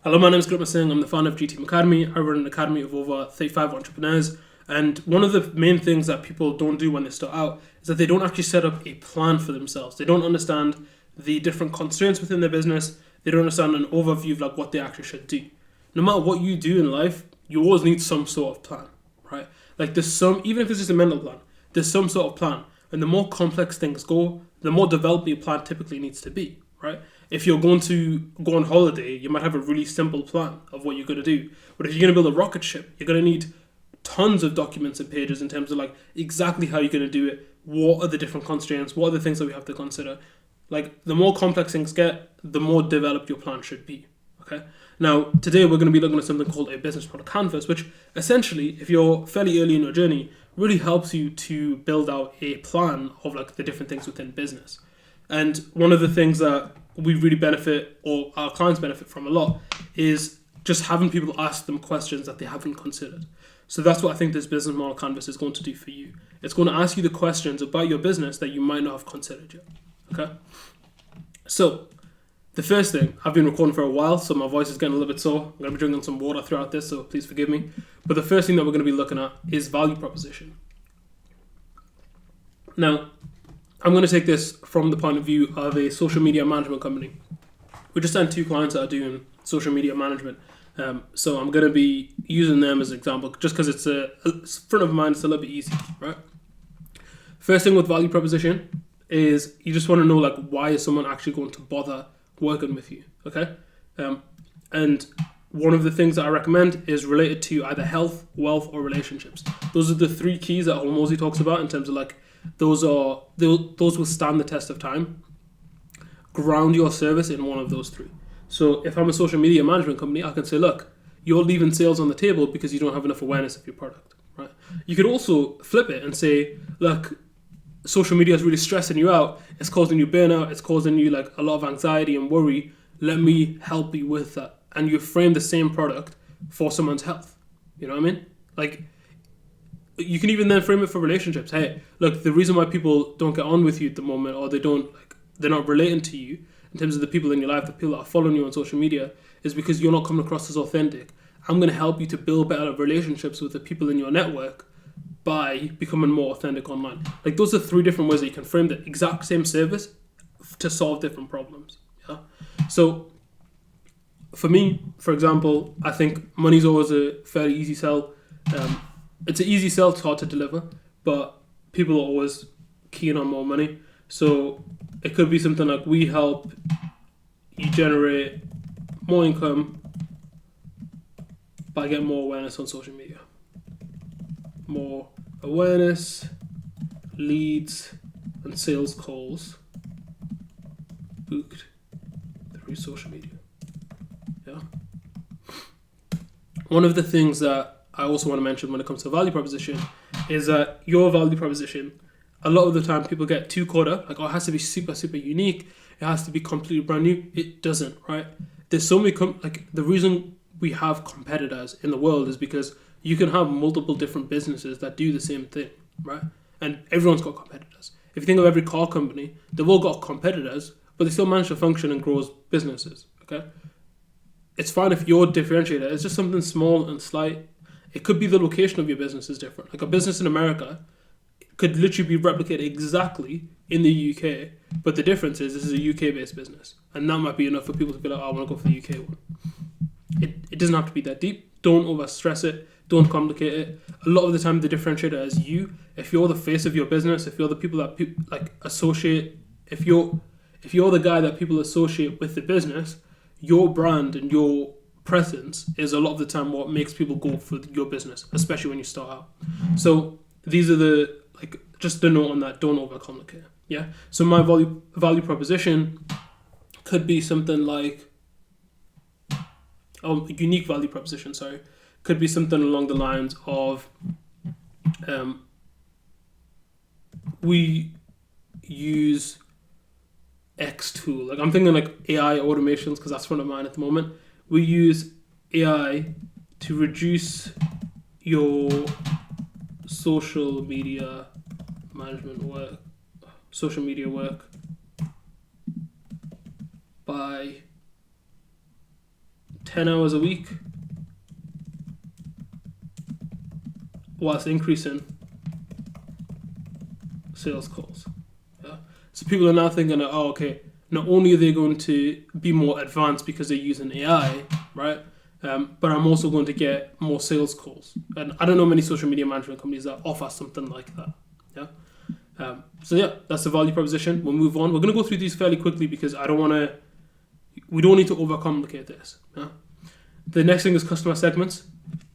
Hello, my name is Gurma Singh. I'm the founder of GTM Academy. I run an academy of over 35 entrepreneurs. And one of the main things that people don't do when they start out is that they don't actually set up a plan for themselves. They don't understand the different constraints within their business. They don't understand an overview of like what they actually should do. No matter what you do in life, you always need some sort of plan, right? Like there's some, even if it's just a mental plan, there's some sort of plan. And the more complex things go, the more developed your plan typically needs to be, right? If you're going to go on holiday, you might have a really simple plan of what you're going to do. But if you're going to build a rocket ship, you're going to need tons of documents and pages in terms of like exactly how you're going to do it. What are the different constraints? What are the things that we have to consider? Like the more complex things get, the more developed your plan should be. Okay. Now, today we're going to be looking at something called a business model canvas, which essentially, if you're fairly early in your journey, really helps you to build out a plan of like the different things within business. And one of the things that we really benefit, or our clients benefit from a lot, is just having people ask them questions that they haven't considered. So that's what I think this business model canvas is going to do for you. It's going to ask you the questions about your business that you might not have considered yet. Okay? So the first thing, I've been recording for a while, so my voice is getting a little bit sore. I'm going to be drinking some water throughout this, so please forgive me. But the first thing that we're going to be looking at is value proposition. Now, I'm going to take this from the point of view of a social media management company. We just had 2 clients that are doing social media management. So I'm going to be using them as an example just because it's front of mind, it's a little bit easy, right? First thing with value proposition is you just want to know like why is someone actually going to bother working with you, okay? And one of the things that I recommend is related to either health, wealth, or relationships. Those are the 3 keys that Hormozy talks about in terms of like those will stand the test of time. Ground your service in one of those 3. So if I'm a social media management company, I can say, look, you're leaving sales on the table because you don't have enough awareness of your product, right? You could also flip it and say, look, social media is really stressing you out. It's causing you burnout. It's causing you like a lot of anxiety and worry. Let me help you with that. And you frame the same product for someone's health. You know what I mean? Like, you can even then frame it for relationships. Hey, look, the reason why people don't get on with you at the moment, or they're not relating to you in terms of the people in your life, the people that are following you on social media, is because you're not coming across as authentic. I'm going to help you to build better relationships with the people in your network by becoming more authentic online. Like those are 3 different ways that you can frame the exact same service to solve different problems. Yeah. So for me, for example, I think money's always a fairly easy sell. It's an easy sell, it's hard to deliver, but people are always keen on more money. So it could be something like we help you generate more income by getting more awareness on social media. More awareness, leads, and sales calls booked through social media. Yeah. One of the things that I also want to mention when it comes to value proposition is that your value proposition, a lot of the time people get too caught up, like, oh, it has to be super, super unique. It has to be completely brand new. It doesn't, right? There's so many, the reason we have competitors in the world is because you can have multiple different businesses that do the same thing, right? And everyone's got competitors. If you think of every car company, they've all got competitors, but they still manage to function and grow as businesses, okay? It's fine if your differentiator is just something small and slight. It could be the location of your business is different. Like a business in America could literally be replicated exactly in the UK, but the difference is this is a UK-based business, and that might be enough for people to be like, oh, I want to go for the UK one. It doesn't have to be that deep. Don't overstress it. Don't complicate it. A lot of the time, the differentiator is you. If you're the face of your business, if you're the people that associate, if you're the guy that people associate with the business, your brand and your presence is a lot of the time what makes people go for your business, especially when you start out. So these are just the note on that, don't overcomplicate. Yeah. So my value proposition could be something like, unique value proposition, could be something along the lines of, we use X tool. Like I'm thinking like AI automations because that's front of mind at the moment. We use AI to reduce your social media work by 10 hours a week whilst increasing sales calls. Yeah? So people are now thinking, oh, okay, not only are they going to be more advanced because they're using AI, right? But I'm also going to get more sales calls. And I don't know many social media management companies that offer something like that. Yeah. So yeah, that's the value proposition. We'll move on. We're going to go through these fairly quickly because we don't need to overcomplicate this. Yeah? The next thing is customer segments.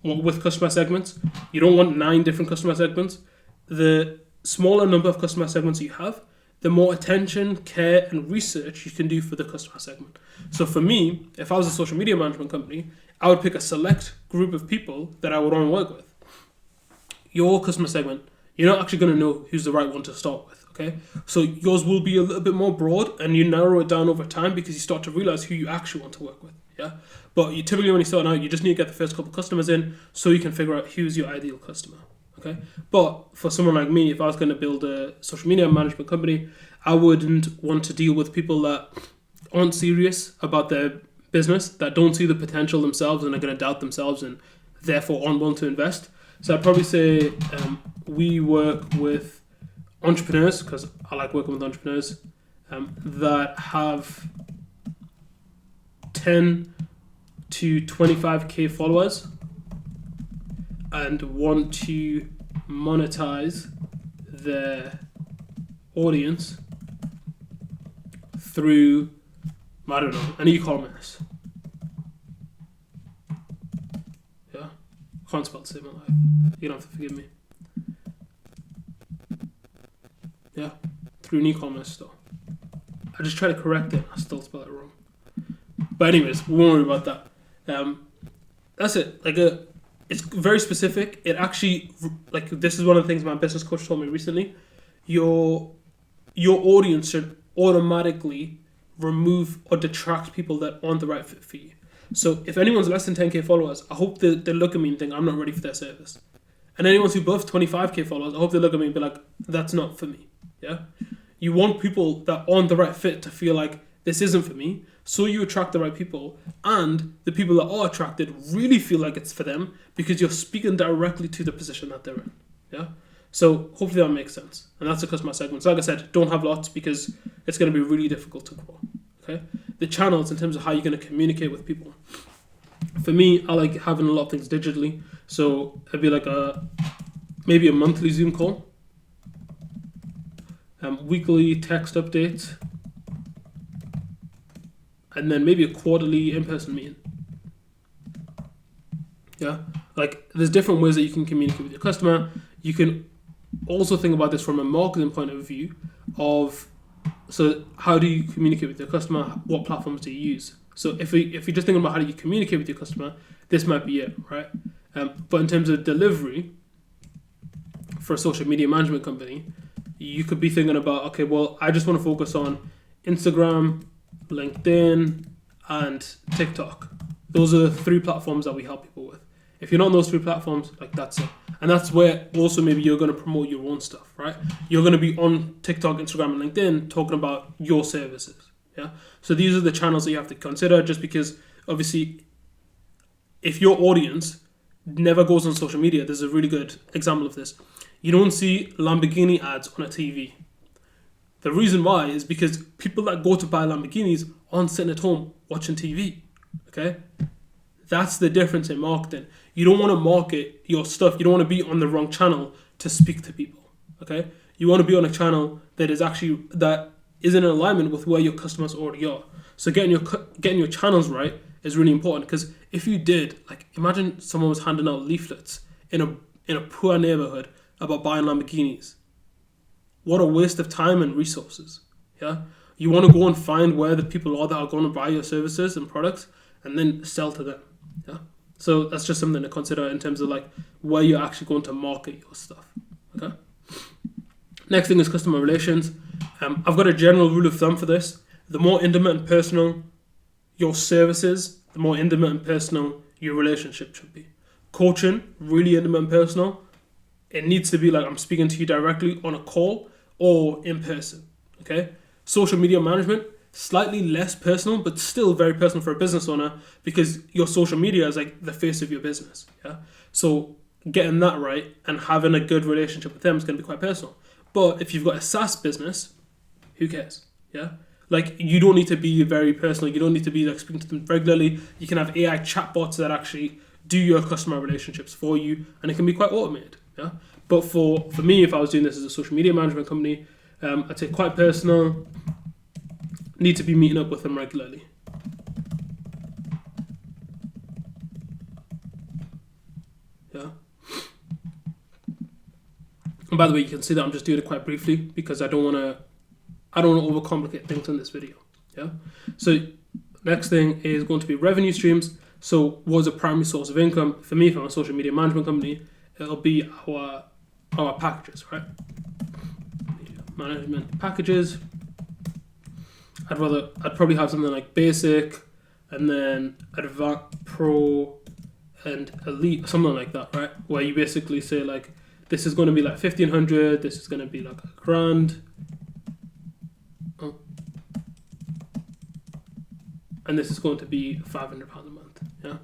With customer segments, you don't want 9 different customer segments. The smaller number of customer segments you have, the more attention, care, and research you can do for the customer segment. So for me, if I was a social media management company, I would pick a select group of people that I would want to work with. Your customer segment, you're not actually going to know who's the right one to start with, okay? So yours will be a little bit more broad, and you narrow it down over time because you start to realize who you actually want to work with, yeah? But you typically, when you start out, you just need to get the first couple of customers in so you can figure out who's your ideal customer, okay? But for someone like me, if I was going to build a social media management company, I wouldn't want to deal with people that aren't serious about their business, that don't see the potential themselves and are going to doubt themselves and therefore aren't willing to invest. So I'd probably say we work with entrepreneurs, because I like working with entrepreneurs, that have 10 to 25k followers and want to monetize their audience through, I don't know, an e-commerce. Yeah, can't spell to save my life. You don't have to forgive me. Yeah, through an e-commerce store. I just try to correct it. I still spell it wrong. But anyways, we won't worry about that. That's it. It's very specific. It actually, this is one of the things my business coach told me recently. Your audience should automatically remove or detract people that aren't the right fit for you. So if anyone's less than 10k followers, I hope they look at me and think I'm not ready for their service. And anyone who's above 25k followers, I hope they look at me and be like, that's not for me. Yeah, you want people that aren't the right fit to feel like this isn't for me, so you attract the right people, and the people that are attracted really feel like it's for them because you're speaking directly to the position that they're in. Yeah, so hopefully that makes sense. And that's the customer segments. Like I said, don't have lots because it's going to be really difficult to grow. Okay, the channels in terms of how you're going to communicate with people. For me, I like having a lot of things digitally, so it'd be like maybe a monthly Zoom call. Weekly text updates, and then maybe a quarterly in-person meeting. Yeah, there's different ways that you can communicate with your customer. You can also think about this from a marketing point of view so how do you communicate with your customer? What platforms do you use? So if you're just thinking about how do you communicate with your customer, this might be it, right? But in terms of delivery for a social media management company, you could be thinking about, okay, well, I just want to focus on Instagram, LinkedIn, and TikTok. Those are the 3 platforms that we help people with. If you're not on those 3 platforms, that's it. And that's where also maybe you're going to promote your own stuff, right? You're going to be on TikTok, Instagram, and LinkedIn talking about your services. Yeah. So these are the channels that you have to consider, just because obviously if your audience never goes on social media, there's a really good example of this. You don't see Lamborghini ads on a TV. The reason why is because people that go to buy Lamborghinis aren't sitting at home watching TV. Okay? That's the difference in marketing. You don't want to market your stuff. You don't want to be on the wrong channel to speak to people. Okay? You want to be on a channel that is in alignment with where your customers already are. So getting your channels right is really important, because if you did, imagine someone was handing out leaflets in a poor neighborhood about buying Lamborghinis. What a waste of time and resources. Yeah, you want to go and find where the people are that are going to buy your services and products, and then sell to them. Yeah, so that's just something to consider in terms of where you're actually going to market your stuff. Okay. Next thing is customer relations. I've got a general rule of thumb for this. The more intimate and personal your services, the more intimate and personal your relationship should be. Coaching, really intimate and personal. It needs to be I'm speaking to you directly on a call or in person. Okay. Social media management, slightly less personal, but still very personal for a business owner, because your social media is like the face of your business. Yeah. So getting that right and having a good relationship with them is going to be quite personal. But if you've got a SaaS business, who cares? Yeah. Like, you don't need to be very personal. You don't need to be like speaking to them regularly. You can have AI chatbots that actually do your customer relationships for you, and it can be quite automated. Yeah. But for me, if I was doing this as a social media management company, I'd say quite personal. Need to be meeting up with them regularly. Yeah. And by the way, you can see that I'm just doing it quite briefly because I don't want to overcomplicate things in this video. Yeah. So next thing is going to be revenue streams. So what's a primary source of income? For me, if I'm a social media management company, it'll be our packages, right? Media management packages. I'd probably have something like basic, and then advanced, pro, and elite, something like that, right? Where you basically say like, this is going to be like 1,500, this is going to be like $1,000, and this is going to be £500 a month. Yeah,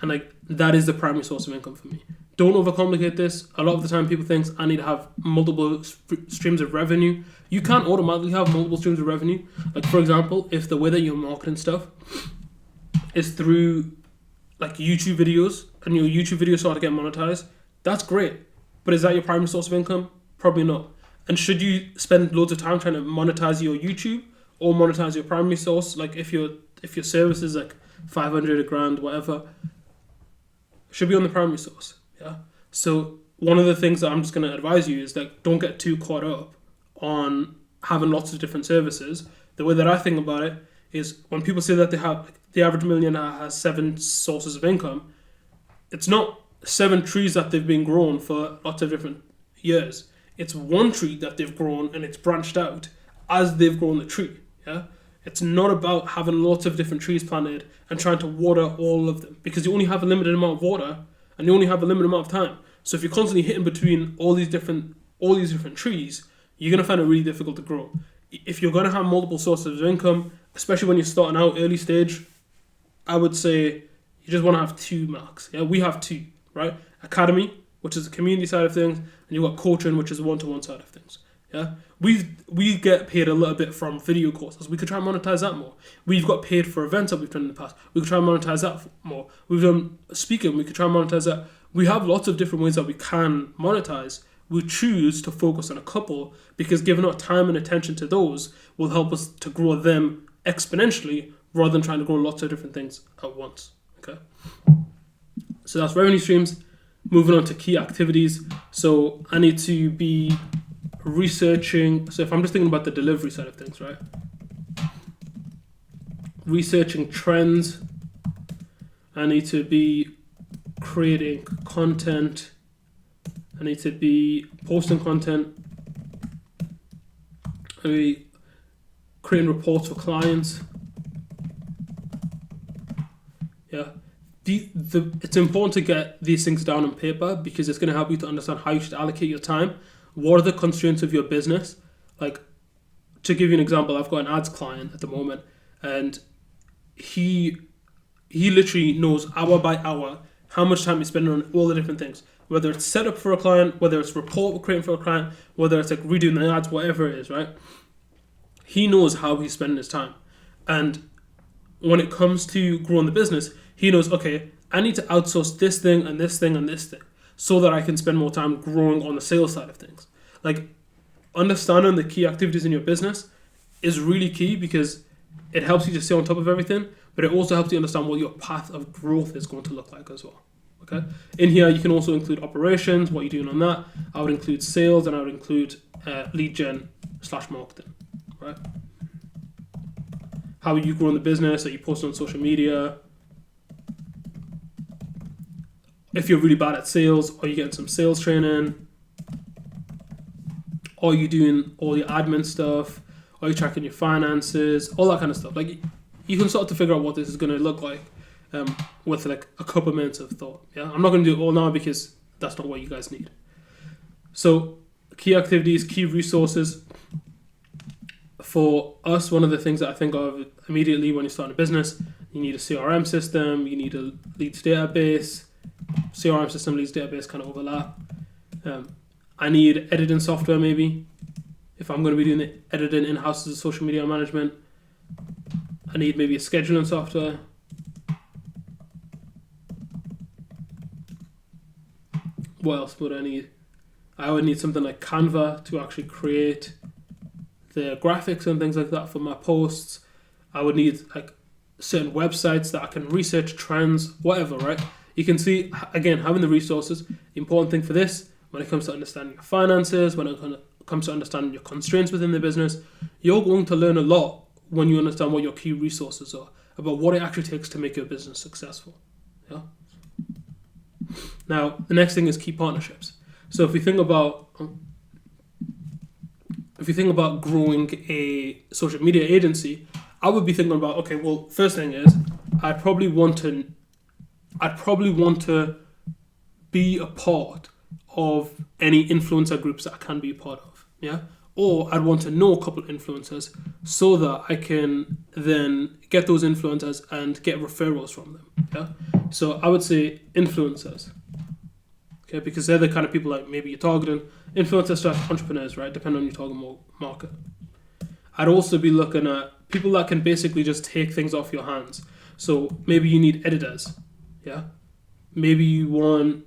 and like that is the primary source of income for me. Don't overcomplicate this. A lot of the time people think I need to have multiple streams of revenue. You can't automatically have multiple streams of revenue. Like, for example, if the way that you're marketing stuff is through like YouTube videos, and your YouTube videos start to get monetized, that's great. But is that your primary source of income? Probably not. And should you spend loads of time trying to monetize your YouTube or monetize your primary source? Like if your service is like 500, $1,000, whatever, should be on the primary source. Yeah. So one of the things that I'm just going to advise you is that don't get too caught up on having lots of different services. The way that I think about it is when people say that they have, the average millionaire has 7 sources of income, it's not 7 trees that they've been grown for lots of different years. It's one tree that they've grown and it's branched out as they've grown the tree. Yeah. It's not about having lots of different trees planted and trying to water all of them, because you only have a limited amount of water and you only have a limited amount of time. So if you're constantly hitting between all these different trees, you're going to find it really difficult to grow. If you're going to have multiple sources of income, especially when you're starting out early stage, I would say you just want to have 2 max. Yeah, we have 2, right? Academy, which is the community side of things, and you've got coaching, which is the one-to-one side of things. Yeah, we get paid a little bit from video courses. We could try and monetize that more. We've got paid for events that we've done in the past. We could try and monetize that more. We've done speaking. We could try and monetize that. We have lots of different ways that we can monetize. We choose to focus on a couple because giving our time and attention to those will help us to grow them exponentially rather than trying to grow lots of different things at once. Okay. So that's revenue streams. Moving on to key activities. So I need to be researching. So if I'm just thinking about the delivery side of things, right? Researching trends. I need to be creating content. I need to be posting content. I be creating reports for clients. Yeah. It's important to get these things down on paper because it's going to help you to understand how you should allocate your time. What are the constraints of your business? Like, to give you an example, I've got an ads client at the moment, and he literally knows hour by hour how much time he's spending on all the different things. Whether it's setup for a client, whether it's report we're creating for a client, whether it's like redoing the ads, whatever it is, right? He knows how he's spending his time. And when it comes to growing the business, he knows, okay, I need to outsource this thing and this thing and this thing so that I can spend more time growing on the sales side of things. Like, understanding the key activities in your business is really key because it helps you to stay on top of everything, but it also helps you understand what your path of growth is going to look like as well. Okay. In here, you can also include operations, what you're doing on that. I would include sales, and I would include lead gen / marketing, right? How are you growing the business? Are you posting on social media? If you're really bad at sales, are you getting some sales training? Are you doing all your admin stuff? Are you tracking your finances? All that kind of stuff. Like, you can start to figure out what this is going to look like with like a couple minutes of thought. Yeah, I'm not going to do it all now because that's not what you guys need. So, key activities, key resources. for us, one of the things that I think of immediately when you start a business, you need a CRM system, you need a leads database. CRM system, leads database kind of overlap. I need editing software maybe. If I'm going to be doing the editing in-house as a social media management, I need maybe a scheduling software. What else would I need? I would need something like Canva to actually create the graphics and things like that for my posts. I would need like certain websites that I can research trends, whatever, right? You can see, again, having the resources, the important thing for this, when it comes to understanding your finances, when it comes to understanding your constraints within the business, you're going to learn a lot when you understand what your key resources are, about what it actually takes to make your business successful. Yeah. Now, the next thing is key partnerships. So if you think about growing a social media agency, I would be thinking about, okay, well, first thing is I'd probably want to be a part of any influencer groups that I can be a part of, yeah? Or I'd want to know a couple of influencers so that I can then get those influencers and get referrals from them, yeah? So I would say influencers, okay? Because they're the kind of people like maybe you're targeting, influencers to entrepreneurs, right? Depending on your target market. I'd also be looking at people that can basically just take things off your hands. So maybe you need editors, yeah? Maybe you want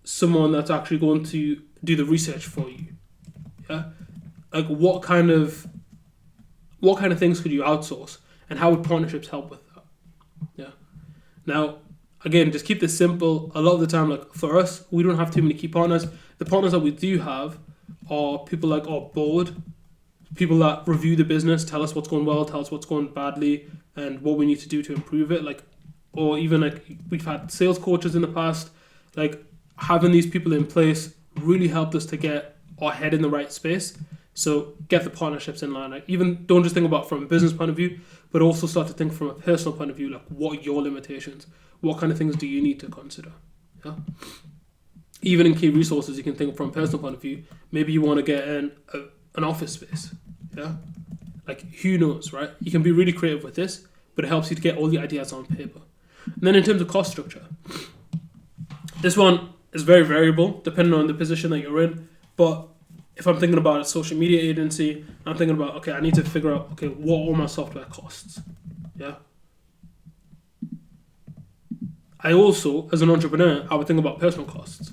someone that's actually going to do the research for you, yeah? Like what kind of things could you outsource, and how would partnerships help with that? Yeah. Now, again, just keep this simple. A lot of the time, like for us, we don't have too many key partners. The partners that we do have are people like our board, people that review the business, tell us what's going well, tell us what's going badly, and what we need to do to improve it. Like, or even like we've had sales coaches in the past. Like having these people in place really helped us to get our head in the right space. So get the partnerships in line. Like even don't just think about it from a business point of view, but also start to think from a personal point of view. Like what are your limitations? What kind of things do you need to consider? Yeah. Even in key resources, you can think from a personal point of view. Maybe you want to get an office space. Yeah. Like who knows, right? You can be really creative with this, but it helps you to get all the ideas on paper. And then in terms of cost structure, this one is very variable depending on the position that you're in. But if I'm thinking about a social media agency, I'm thinking about, okay, I need to figure out, okay, what all my software costs. Yeah. I also, as an entrepreneur, I would think about personal costs.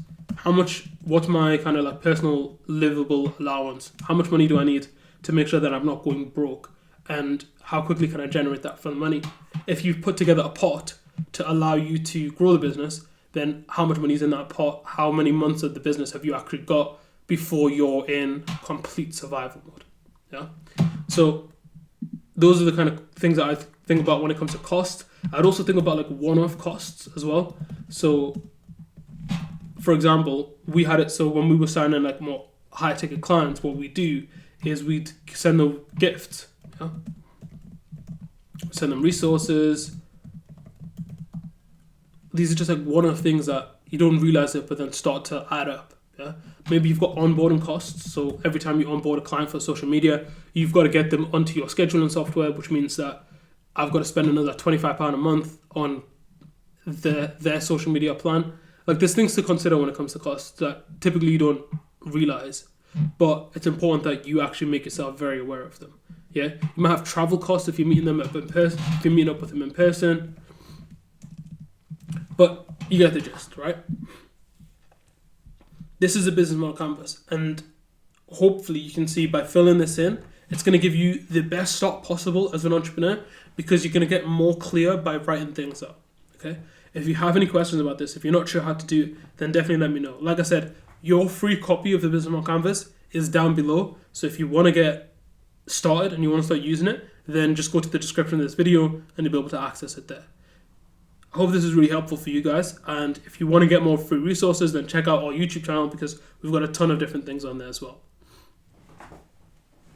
What's my kind of like personal livable allowance? How much money do I need to make sure that I'm not going broke? And how quickly can I generate that fund money? If you've put together a pot to allow you to grow the business, then how much money is in that pot? How many months of the business have you actually got before you're in complete survival mode? Yeah. So those are the kind of things that I think about when it comes to cost. I'd also think about like one-off costs as well. So for example, we had it so when we were signing like more high ticket clients, what we do is we'd send them gifts. Yeah? Send them resources. These are just like one-off things that you don't realize it, but then start to add up. Yeah? Maybe you've got onboarding costs. So every time you onboard a client for social media, you've got to get them onto your scheduling software, which means that I've got to spend another £25 a month on their social media plan. Like there's things to consider when it comes to costs that typically you don't realize, but it's important that you actually make yourself very aware of them. Yeah, you might have travel costs if you're meeting them up in person, if you're meeting up with them in person, but you get the gist, right? This is a business model canvas, and hopefully you can see by filling this in, it's going to give you the best start possible as an entrepreneur, because you're going to get more clear by writing things up. Okay. If you have any questions about this, if you're not sure how to do it, then definitely let me know. Like I said, your free copy of the business model canvas is down below. So if you want to get started and you want to start using it, then just go to the description of this video and you'll be able to access it there. I hope this is really helpful for you guys. And if you want to get more free resources, then check out our YouTube channel because we've got a ton of different things on there as well.